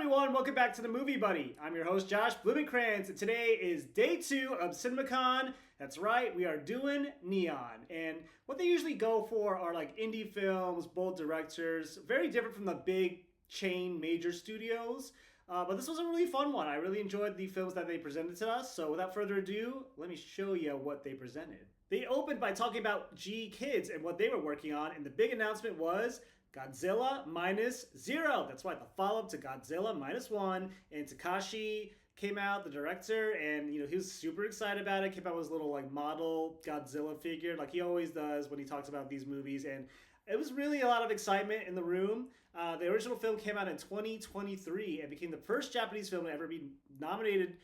everyone, welcome back to the Movie Buddy. I'm your host Josh Blumenkrantz, and today is day 2 of CinemaCon. That's right, we are doing Neon. And what they usually go for are like indie films, bold directors, very different from the big chain major studios. But this was a really fun one. I really enjoyed the films that they presented to us. So without further ado, let me show you what they presented. They opened by talking about G Kids and what they were working on, and the big announcement was Godzilla Minus Zero. That's right, the follow-up to Godzilla Minus One. And Takashi came out, the director, and he was super excited about it. Came out with his little like model Godzilla figure, like he always does when he talks about these movies. And it was really a lot of excitement in the room. The original film came out in 2023 and became the first Japanese film to ever be nominated,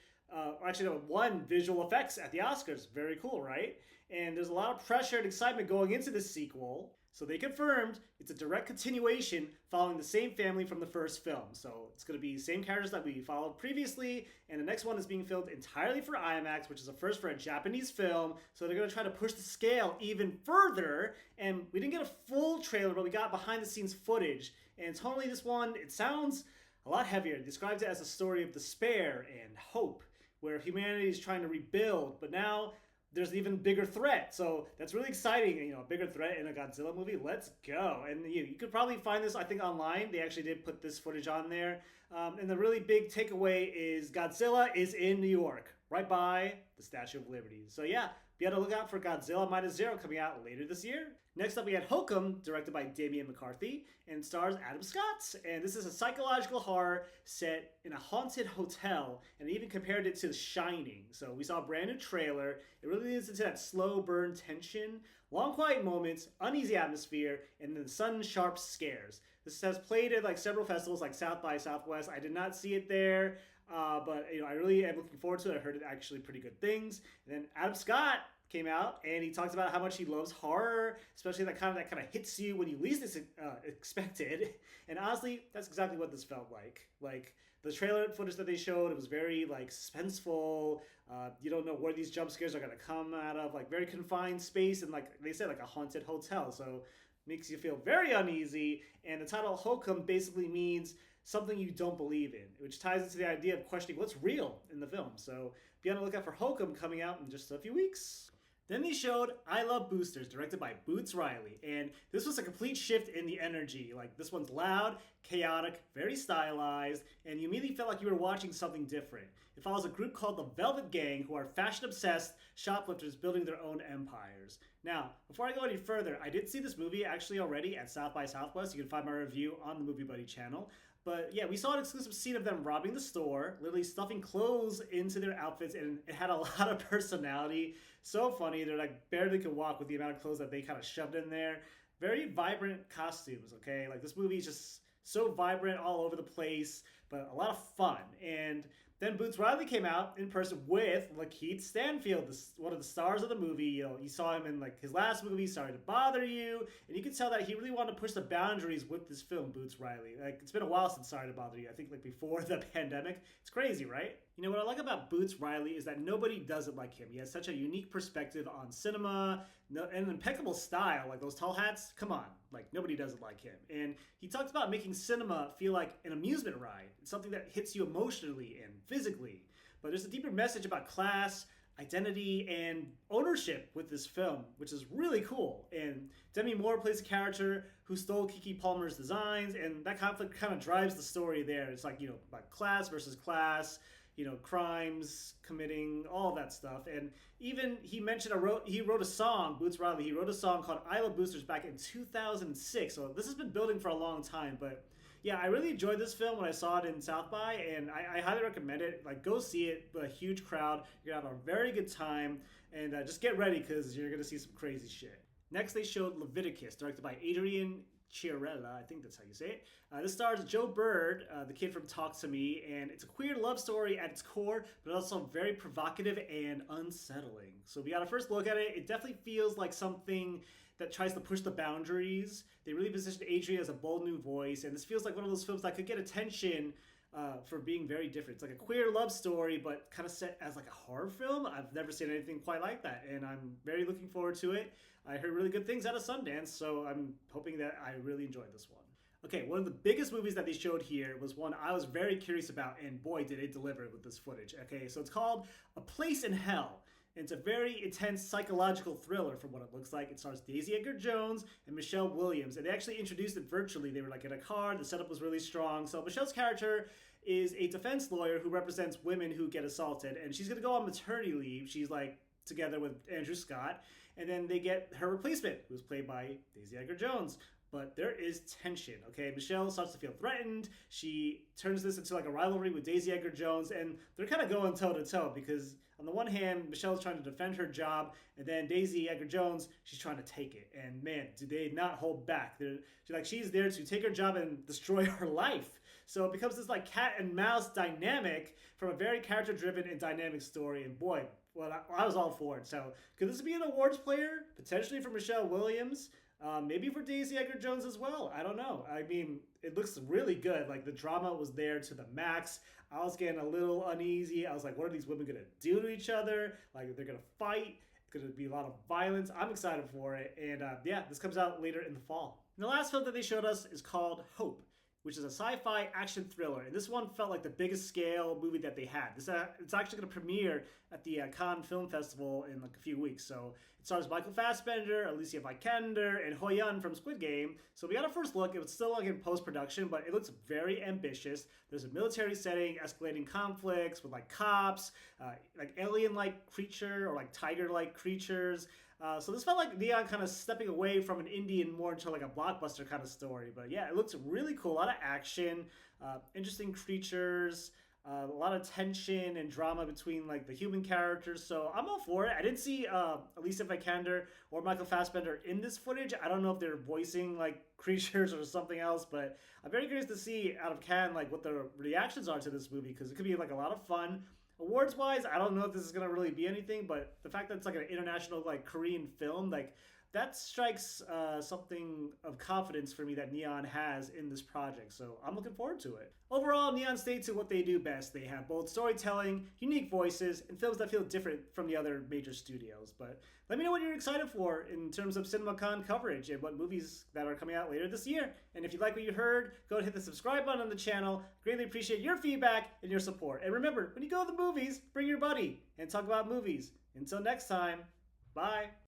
won visual effects at the Oscars. Very cool, right? And there's a lot of pressure and excitement going into this sequel. So they confirmed it's a direct continuation following the same family from the first film. So it's going to be the same characters that we followed previously, and the next one is being filmed entirely for IMAX, which is a first for a Japanese film. So they're going to try to push the scale even further, and we didn't get a full trailer, but we got behind the scenes footage. And totally this one, it sounds a lot heavier. It describes it as a story of despair and hope, where humanity is trying to rebuild, but now there's an even bigger threat. So that's really exciting. A bigger threat in a Godzilla movie. Let's go. And you could probably find this, I think, online. They actually did put this footage on there. And the really big takeaway is Godzilla is in New York, right by the Statue of Liberty. So yeah, be on the lookout for Godzilla Minus Zero coming out later this year. Next up, we had Hokum, directed by Damian McCarthy, and stars Adam Scott. And this is a psychological horror set in a haunted hotel, and even compared it to The Shining. So we saw a brand new trailer. It really leans into that slow burn tension, long quiet moments, uneasy atmosphere, and then sudden sharp scares. This has played at like several festivals like South by Southwest. I did not see it there, but I really am looking forward to it. I heard it actually pretty good things. And then Adam Scott came out and he talks about how much he loves horror, especially that kind of hits you when you least expect it. And honestly, that's exactly what this felt like. Like the trailer footage that they showed, it was very like suspenseful. You don't know where these jump scares are gonna come out of. Like very confined space and like they said, like a haunted hotel. So makes you feel very uneasy. And the title Hokum basically means something you don't believe in, which ties into the idea of questioning what's real in the film. So be on the lookout for Hokum coming out in just a few weeks. Then they showed I Love Boosters, directed by Boots Riley, and this was a complete shift in the energy. Like, this one's loud, chaotic, very stylized, and you immediately felt like you were watching something different. It follows a group called the Velvet Gang, who are fashion-obsessed shoplifters building their own empires. Now, before I go any further, I did see this movie actually already at South by Southwest. You can find my review on the Movie Buddy channel. But yeah, we saw an exclusive scene of them robbing the store, literally stuffing clothes into their outfits, and it had a lot of personality. So funny, they're like barely could walk with the amount of clothes that they kind of shoved in there. Very vibrant costumes, okay? Like this movie is just so vibrant all over the place, but a lot of fun. And then Boots Riley came out in person with Lakeith Stanfield, one of the stars of the movie. You saw him in like his last movie, Sorry to Bother You, and you could tell that he really wanted to push the boundaries with this film, Boots Riley. Like it's been a while since Sorry to Bother You. I think like before the pandemic. It's crazy, right? What I like about Boots Riley is that nobody does it like him. He has such a unique perspective on cinema, and an impeccable style. Like those tall hats, come on, like nobody does it like him. And he talks about making cinema feel like an amusement ride. It's something that hits you emotionally and physically. But there's a deeper message about class, identity, and ownership with this film, which is really cool. And Demi Moore plays a character who stole Kiki Palmer's designs, and that conflict kind of drives the story there. It's like, about class versus class, crimes, committing, all that stuff. And even he mentioned he wrote a song, Boots Riley, he wrote a song called I Love Boosters back in 2006. So this has been building for a long time, but yeah, I really enjoyed this film when I saw it in South by, and I highly recommend it. Like, go see it with a huge crowd. You're gonna have a very good time, and just get ready because you're gonna see some crazy shit. Next, they showed Leviticus, directed by Adrian Chiarella, I think that's how you say it. This stars Joe Bird, the kid from Talk to Me, and it's a queer love story at its core, but also very provocative and unsettling. So we got a first look at it. It definitely feels like something that tries to push the boundaries. They really positioned Adrian as a bold new voice, and this feels like one of those films that could get attention for being very different. It's like a queer love story, but kind of set as like a horror film. I've never seen anything quite like that, and I'm very looking forward to it. I heard really good things out of Sundance, so I'm hoping that I really enjoyed this one. Okay, one of the biggest movies that they showed here was one I was very curious about, and boy, did it deliver with this footage. Okay, so it's called A Place in Hell. It's a very intense psychological thriller from what it looks like. It stars Daisy Edgar Jones and Michelle Williams, and they actually introduced it virtually. They were like in a car, the setup was really strong. So Michelle's character is a defense lawyer who represents women who get assaulted, and she's gonna go on maternity leave. She's like together with Andrew Scott, and then they get her replacement, who's played by Daisy Edgar Jones. But there is tension, okay? Michelle starts to feel threatened. She turns this into like a rivalry with Daisy Edgar Jones, and they're kind of going toe to toe because on the one hand, Michelle's trying to defend her job, and then Daisy Edgar Jones, she's trying to take it. And man, do they not hold back? She's there to take her job and destroy her life. So it becomes this like cat and mouse dynamic from a very character-driven and dynamic story. And boy, well, I was all for it. So could this be an awards player? Potentially for Michelle Williams. Maybe for Daisy Edgar Jones as well. I don't know. I mean, it looks really good. Like the drama was there to the max. I was getting a little uneasy. I was like, what are these women gonna do to each other? Like they're gonna fight. It's gonna be a lot of violence. I'm excited for it. And yeah, this comes out later in the fall. And the last film that they showed us is called Hope, which is a sci-fi action thriller. And this one felt like the biggest scale movie that they had. It's actually going to premiere at the Cannes Film Festival in like a few weeks. So it stars Michael Fassbender, Alicia Vikander, and Ho Yun from Squid Game. So we got a first look. It was still like in post-production, but it looks very ambitious. There's a military setting, escalating conflicts with like cops, like alien-like creature or like tiger-like creatures. So this felt like Neon kind of stepping away from an indie and more into like a blockbuster kind of story. But yeah, it looks really cool. A lot of action, interesting creatures, a lot of tension and drama between like the human characters. So I'm all for it. I didn't see Alicia Vikander or Michael Fassbender in this footage. I don't know if they're voicing like creatures or something else, but I'm very curious to see out of Cannes like what the reactions are to this movie because it could be like a lot of fun. Awards wise, I don't know if this is gonna really be anything, but the fact that it's like an international like Korean film, like that strikes something of confidence for me that Neon has in this project. So I'm looking forward to it. Overall, Neon stayed to what they do best. They have bold storytelling, unique voices, and films that feel different from the other major studios. But let me know what you're excited for in terms of CinemaCon coverage and what movies that are coming out later this year. And if you like what you heard, go and hit the subscribe button on the channel. Greatly appreciate your feedback and your support. And remember, when you go to the movies, bring your buddy and talk about movies. Until next time, bye.